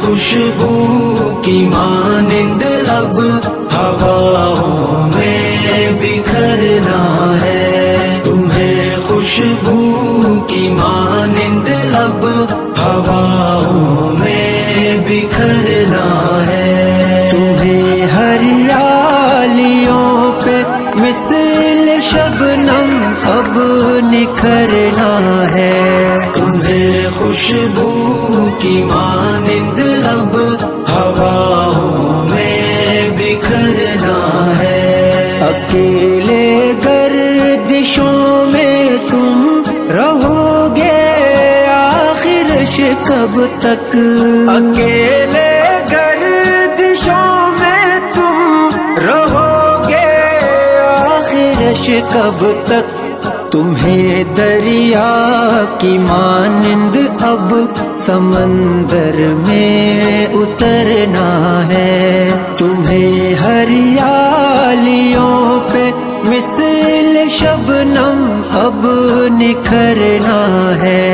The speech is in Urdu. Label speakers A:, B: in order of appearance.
A: خوشبو کی مانند اب ہواؤں میں بکھرنا ہے، تمہیں خوشبو کی مانند اب ہواؤں میں بکھرنا ہے، تمہیں ہریالیوں پہ مثل شبنم اب نکھرنا ہے، تمہیں خوشبو کی مانند اب ہواؤں میں بکھرنا ہے، اکیلے گردشوں میں تم رہو گے آخر کب تک، اکیلے گردشوں میں تم رہو گے آخر کب تک، تمہیں دریا کی مانند اب سمندر میں اترنا ہے، تمہیں ہریالیوں پہ مثل شبنم اب نکھرنا ہے،